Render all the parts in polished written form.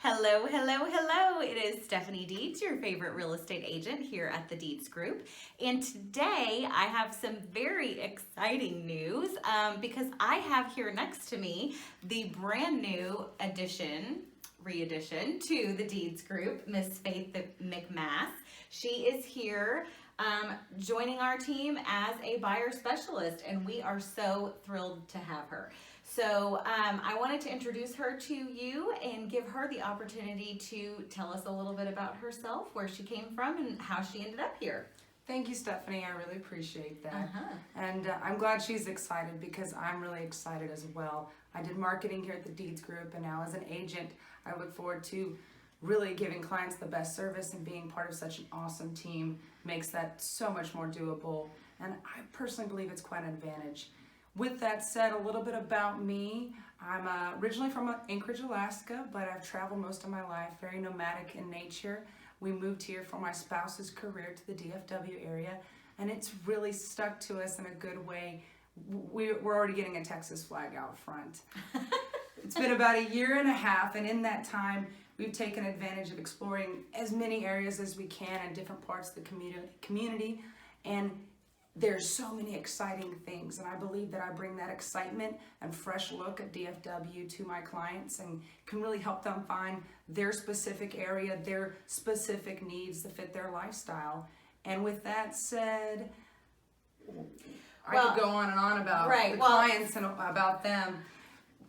Hello, hello, hello. It is Stephanie Deeds, your favorite real estate agent here at the Deeds Group. And today I have some very exciting news because I have here next to me the brand new re-addition to the Deeds Group, Miss Faith McMas. She is here joining our team as a buyer specialist, and we are so thrilled to have her. So I wanted to introduce her to you and give her the opportunity to tell us a little bit about herself, where she came from, and how she ended up here. Thank you, Stephanie. I really appreciate that. Uh-huh. And I'm glad she's excited because I'm really excited as well. I did marketing here at the Deeds Group, and now as an agent, I look forward to really giving clients the best service, and being part of such an awesome team makes that so much more doable. And I personally believe it's quite an advantage. With that said, a little bit about me. I'm originally from Anchorage, Alaska, but I've traveled most of my life, very nomadic in nature. We moved here for my spouse's career to the DFW area, and it's really stuck to us in a good way. We're already getting a Texas flag out front. It's been about a year and a half, and in that time, we've taken advantage of exploring as many areas as we can in different parts of the community, and there's so many exciting things, and I believe that I bring that excitement and fresh look at DFW to my clients and can really help them find their specific area, their specific needs to fit their lifestyle. And with that said, I could go on and on about clients and about them.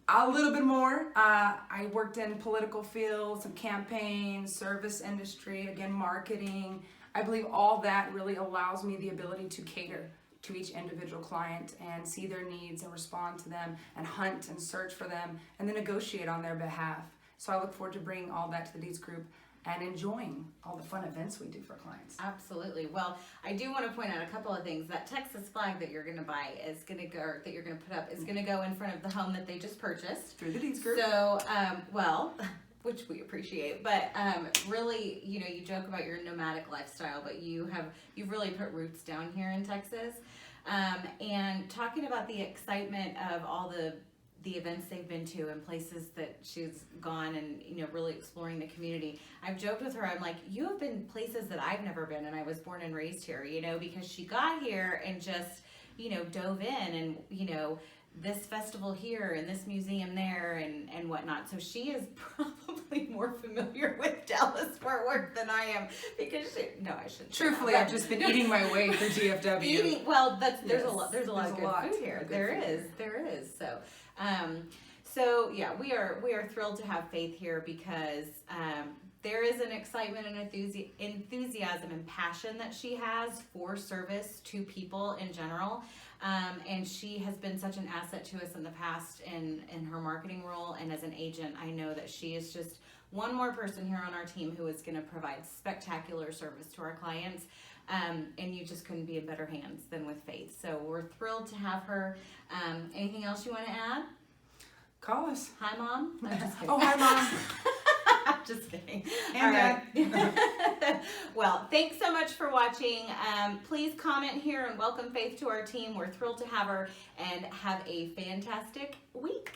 A little bit more. I worked in political fields, some campaigns, service industry, again, marketing. I believe all that really allows me the ability to cater to each individual client and see their needs and respond to them and hunt and search for them and then negotiate on their behalf. So I look forward to bringing all that to the Deeds Group and enjoying all the fun events we do for clients. Absolutely. Well, I do want to point out a couple of things. That Texas flag that you're going to buy is going to go, or that you're going to put up, is going to go in front of the home that they just purchased Through the Deeds Group. So, which we appreciate, but really, you joke about your nomadic lifestyle, but you've really put roots down here in Texas. And talking about the excitement of all the events they've been to and places that she's gone, and really exploring the community. I've joked with her, I'm like, you have been places that I've never been, and I was born and raised here, because she got here and just dove in, and this festival here and this museum there and whatnot. So she is probably more familiar with Dallas-Fort Worth than I am, because I shouldn't. Truthfully, I've just been eating my way through DFW. There's a lot of good food here. There is. So yeah, we are thrilled to have Faith here because there is an excitement and enthusiasm and passion that she has for service to people in general. And she has been such an asset to us in the past in her marketing role, and as an agent, I know that she is just one more person here on our team who is going to provide spectacular service to our clients. And you just couldn't be in better hands than with Faith. So we're thrilled to have her. Anything else you want to add? Call us. Hi, Mom. I'm just kidding. Oh, hi, Mom. Just kidding. And all right. Well, thanks so much for watching. Please comment here and welcome Faith to our team. We're thrilled to have her, and have a fantastic week.